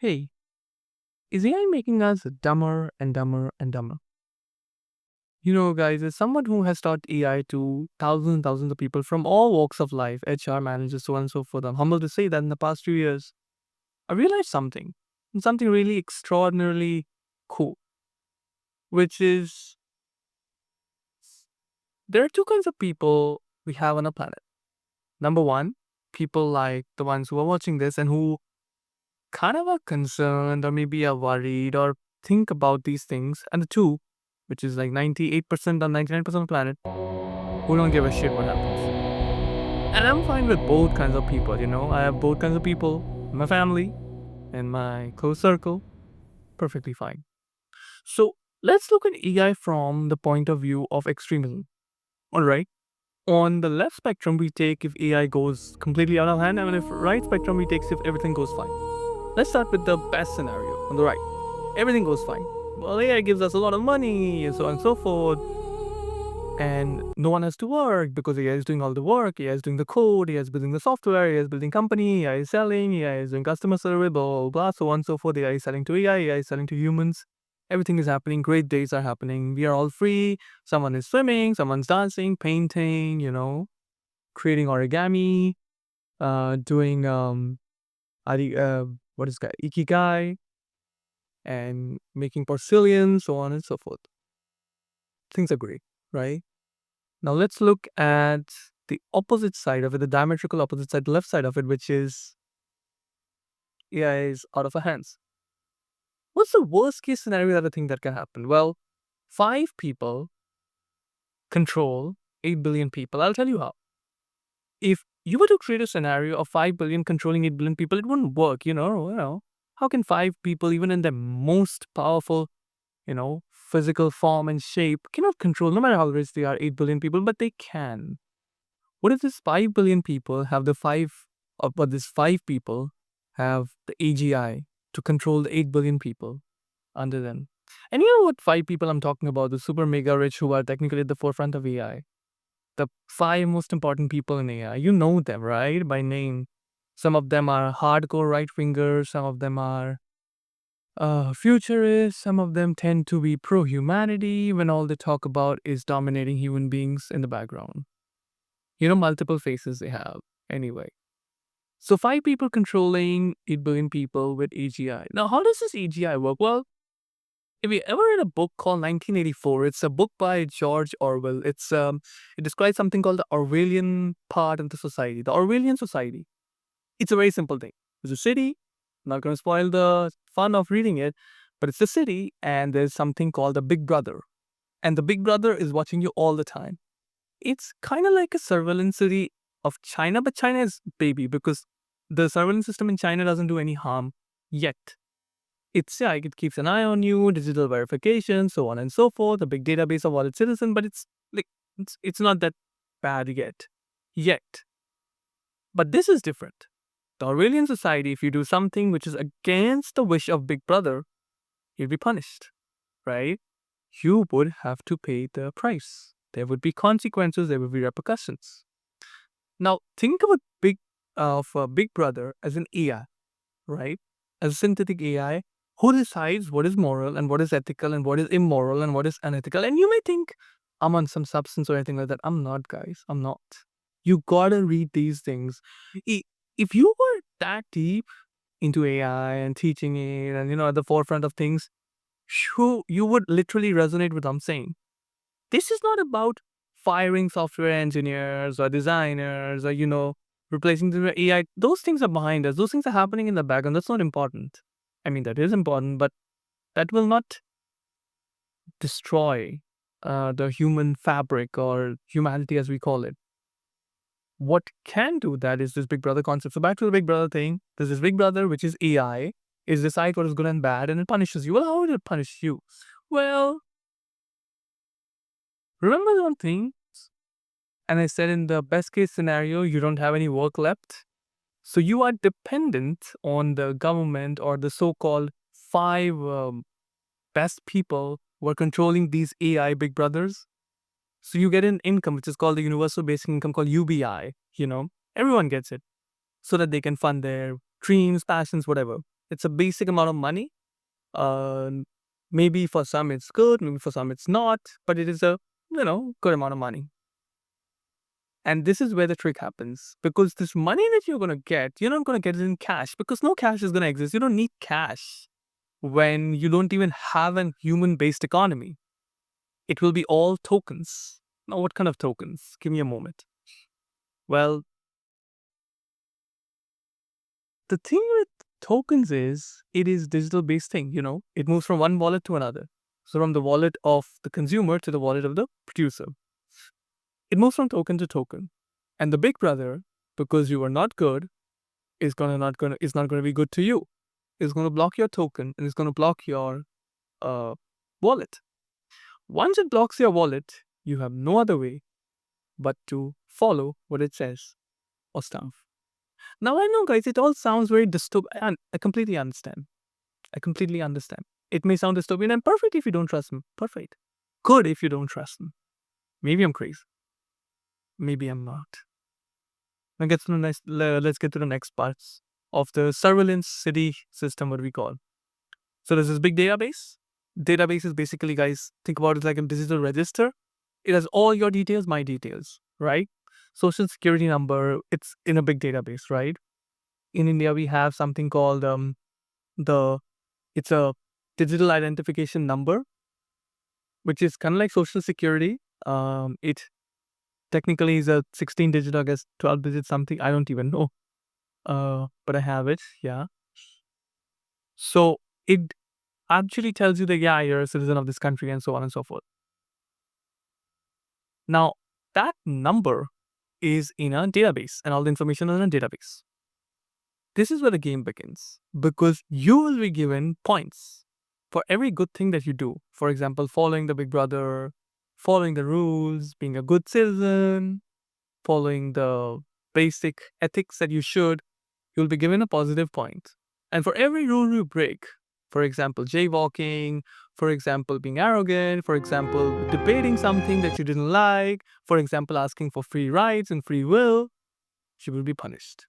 Hey, is AI making us dumber and dumber and dumber? Guys, as someone who has taught AI to thousands and thousands of people from all walks of life, HR managers, so on and so forth, I'm humbled to say that in the past few years, I realized something really extraordinarily cool, which is there are two kinds of people we have on a planet. Number one, people like the ones who are watching this and who kind of are concerned or maybe are worried or think about these things. And the two, which is like 98% or 99% of the planet, who don't give a shit what happens. And I'm fine with both kinds of people. I have both kinds of people in my family and my close circle. Perfectly fine. So let's look at AI from the point of view of extremism. All right. On the left spectrum, we take if AI goes completely out of hand, and if right spectrum, we take if everything goes fine. Let's start with the best scenario on the right. Everything goes fine. Well, AI gives us a lot of money and so on and so forth. And no one has to work because AI is doing all the work. AI is doing the code. AI is building the software. AI is building company. AI is selling. AI is doing customer service, blah, blah, blah, so on and so forth. AI is selling to AI. AI is selling to humans. Everything is happening. Great days are happening. We are all free. Someone is swimming. Someone's dancing, painting, creating origami, doing, what is that? Ikigai, and making porcelain, so on and so forth. Things are great, right? Now let's look at the opposite side of it, the diametrical opposite side, the left side of it, which is AI is out of our hands. What's the worst case scenario that I think that can happen? Well, 5 people control 8 billion people. I'll tell you how. If you were to create a scenario of 5 billion controlling 8 billion people, it wouldn't work, How can 5 people, even in their most powerful, physical form and shape, cannot control, no matter how rich they are, 8 billion people, but they can. What if these 5 billion people have but these 5 people have the AGI to control the 8 billion people under them? And you know what 5 people I'm talking about, the super mega rich who are technically at the forefront of AI? The 5 most important people in AI. You know them, right? By name. Some of them are hardcore right wingers, some of them are futurists, some of them tend to be pro humanity when all they talk about is dominating human beings in the background. Multiple faces they have. Anyway. So 5 people controlling 8 billion people with AGI. Now, how does this AGI work? Well, if you ever read a book called 1984, it's a book by George Orwell. It describes something called the Orwellian part of the society. The Orwellian society. It's a very simple thing. There's a city. I'm not going to spoil the fun of reading it, but it's a city, and there's something called the Big Brother, and the Big Brother is watching you all the time. It's kind of like a surveillance city of China, but China is baby because the surveillance system in China doesn't do any harm yet. It keeps an eye on you, digital verification, so on and so forth, a big database of all its citizens, but it's not that bad yet. But this is different. The Aurelian society, if you do something which is against the wish of Big Brother, you'll be punished, right? You would have to pay the price. There would be consequences. There would be repercussions. Now, think of a Big Brother as an AI, right? As a synthetic AI who decides what is moral and what is ethical and what is immoral and what is unethical. And you may think I'm on some substance or anything like that. I'm not, guys. I'm not. You gotta read these things. I- If you were that deep into AI and teaching it and at the forefront of things, you would literally resonate with what I'm saying. This is not about firing software engineers or designers or replacing the AI. Those things are behind us. Those things are happening in the background. That's not important. I mean, that is important, but that will not destroy the human fabric or humanity as we call it. What can do that is this Big Brother concept. So back to the Big Brother thing. There's this Big Brother, which is AI, is decide what is good and bad, and it punishes you. Well, how would it punish you? Well, remember one thing, and I said in the best case scenario, you don't have any work left. So you are dependent on the government or the so-called 5 best people who are controlling these AI Big Brothers. So you get an income, which is called the Universal Basic Income, called UBI. Everyone gets it so that they can fund their dreams, passions, whatever. It's a basic amount of money. Uh, Maybe for some it's good, maybe for some it's not, but it is a good amount of money. And this is where the trick happens, because this money that you're gonna get, you're not gonna get it in cash, because no cash is gonna exist. You don't need cash when you don't even have an human-based economy. It will be all tokens. Now, what kind of tokens? Give me a moment. Well, the thing with tokens is it is digital based thing, it moves from one wallet to another. So from the wallet of the consumer to the wallet of the producer. It moves from token to token. And the big brother, because you are not good, is not gonna be good to you. It's gonna block your token and it's gonna block your wallet. Once it blocks your wallet, you have no other way but to follow what it says or stuff. Now I know, guys, it all sounds very dystopian, and I completely understand. I completely understand. It may sound dystopian and perfect if you don't trust them. Perfect. Good if you don't trust them. Maybe I'm crazy. Maybe I'm not. Let's get to the next parts of the surveillance city system, what we call. So there's this big database. Database is basically, guys, think about it like a digital register. It has all your details, my details, right? Social security number, it's in a big database, right? In India, we have something called it's a digital identification number, which is kind of like social security. It technically is a 16 digit, I guess 12 digit something. I don't even know. But I have it. Yeah. So it actually tells you that, yeah, you're a citizen of this country and so on and so forth. Now, that number is in a database and all the information is in a database. This is where the game begins, because you will be given points for every good thing that you do. For example, following the big brother, following the rules, being a good citizen, following the basic ethics that you should, you'll be given a positive point. And for every rule you break, for example, jaywalking, for example, being arrogant, for example, debating something that you didn't like, for example, asking for free rights and free will, you will be punished.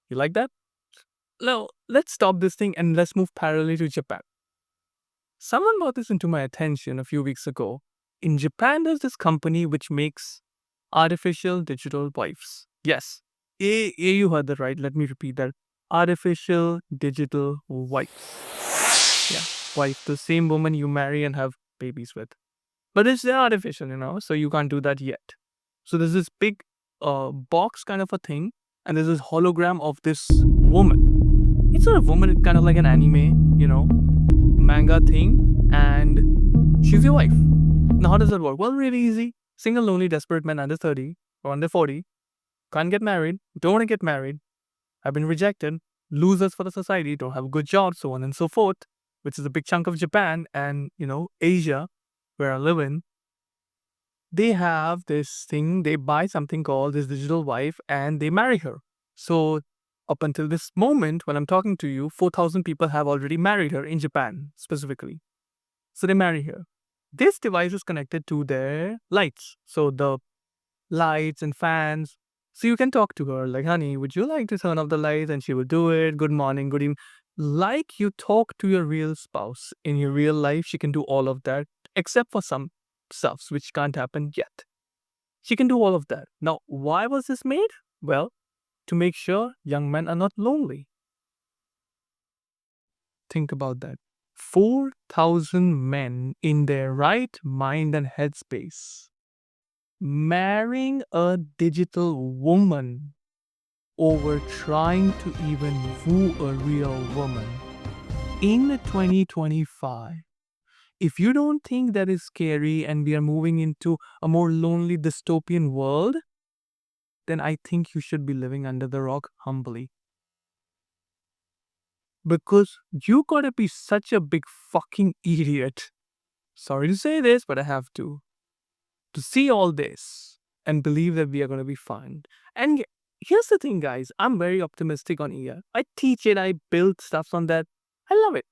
You like that? Now, let's stop this thing and let's move parallelly to Japan. Someone brought this into my attention a few weeks ago. In Japan, there's this company which makes artificial digital wives. Yes, you heard that right. Let me repeat that. Artificial digital wives. Yeah, wife, the same woman you marry and have babies with. But it's artificial, so you can't do that yet. So there's this big box kind of a thing, and there's this hologram of this woman. It's not a woman, it's kind of like an anime, manga thing, and she's your wife. Now, how does that work? Well, really easy. Single, lonely, desperate men under 30 or under 40 can't get married, don't want to get married, have been rejected, losers for the society, don't have a good job, so on and so forth, which is a big chunk of Japan and, Asia, where I live in. They have this thing, they buy something called this digital wife and they marry her. So up until this moment, when I'm talking to you, 4,000 people have already married her in Japan, specifically. So they marry her. This device is connected to their lights. So the lights and fans. So you can talk to her like, honey, would you like to turn off the lights? And she will do it. Good morning, good evening. Like you talk to your real spouse in your real life, she can do all of that, except for some stuffs which can't happen yet. She can do all of that. Now, why was this made? Well, to make sure young men are not lonely. Think about that. 4,000 men in their right mind and headspace marrying a digital woman over trying to even woo a real woman in 2025. If you don't think that is scary and we are moving into a more lonely dystopian world, then I think you should be living under the rock humbly. Because you gotta be such a big fucking idiot. Sorry to say this, but I have to see all this and believe that we are gonna be fine. And here's the thing, guys. I'm very optimistic on AI. I teach it, I build stuff on that. I love it.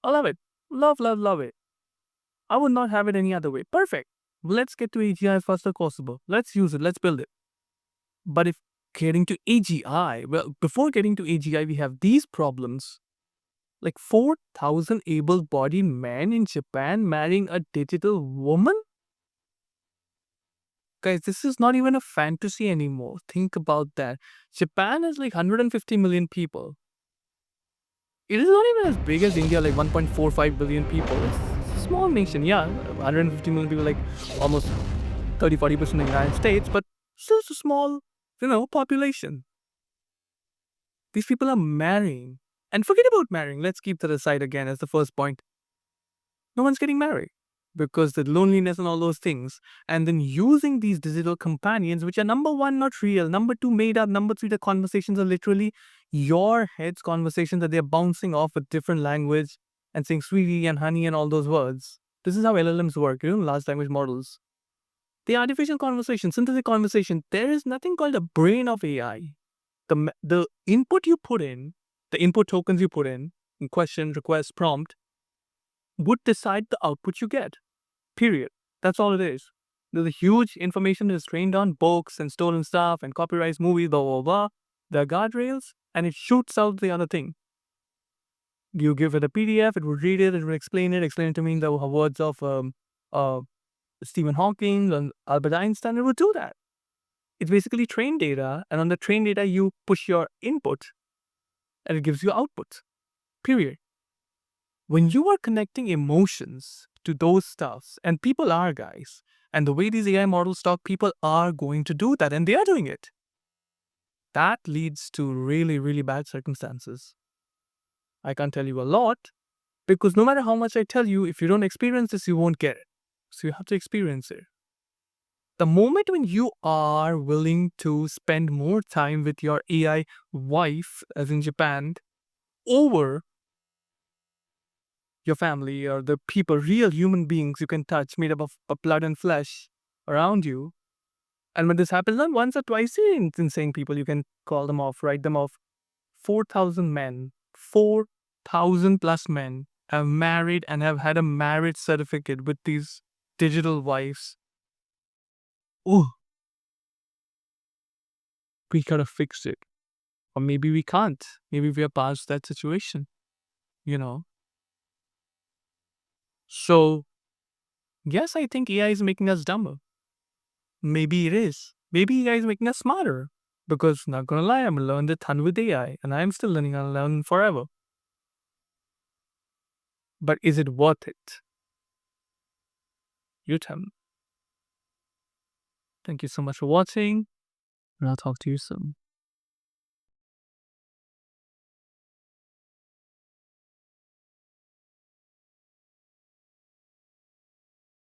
I love it. Love, love, love it. I would not have it any other way. Perfect. Let's get to AGI as fast as possible. Let's use it. Let's build it. But if getting to AGI, well, before getting to AGI, we have these problems Like 4,000 able-bodied men in Japan marrying a digital woman? Guys, this is not even a fantasy anymore. Think about that. Japan is like 150 million people. It is not even as big as India, like 1.45 billion people. It's a small nation, yeah. 150 million people, like almost 30-40% of the United States, but still it's a small, population. These people are marrying. And forget about marrying. Let's keep that aside again as the first point. No one's getting married because the loneliness and all those things. And then using these digital companions, which are number one, not real, number two, made up, number three, the conversations are literally your head's conversations that they're bouncing off a different language and saying sweetie and honey and all those words. This is how LLMs work, large language models. The artificial conversation, synthetic conversation, there is nothing called a brain of AI. The input you put in, the input tokens you put in question, request, prompt, would decide the output you get. Period. That's all it is. There's a huge information that is trained on books and stolen stuff and copyrights, movies, blah, blah, blah. There are guardrails, and it shoots out the other thing. You give it a PDF, it would read it, it would explain it to me in the words of Stephen Hawking and Albert Einstein. It would do that. It's basically trained data, and on the trained data, you push your input, and it gives you output. Period. When you are connecting emotions to those stuffs, and people are, guys, and the way these AI models talk, people are going to do that, and they are doing it. That leads to really, really bad circumstances. I can't tell you a lot, because no matter how much I tell you, if you don't experience this, you won't get it. So you have to experience it. The moment when you are willing to spend more time with your AI wife, as in Japan, over your family or the people, real human beings you can touch, made up of blood and flesh around you. And when this happens not once or twice, it's insane people, you can call them off, write them off. 4,000 men, 4,000 plus men have married and have had a marriage certificate with these digital wives. Oh, we gotta fix it. Or maybe we can't. Maybe we are past that situation, you know? So, yes, I think AI is making us dumber. Maybe it is. Maybe AI is making us smarter. Because, not gonna lie, I'm learned a ton with AI, and I'm still learning and learn forever. But is it worth it? You tell me. Thank you so much for watching, and I'll talk to you soon.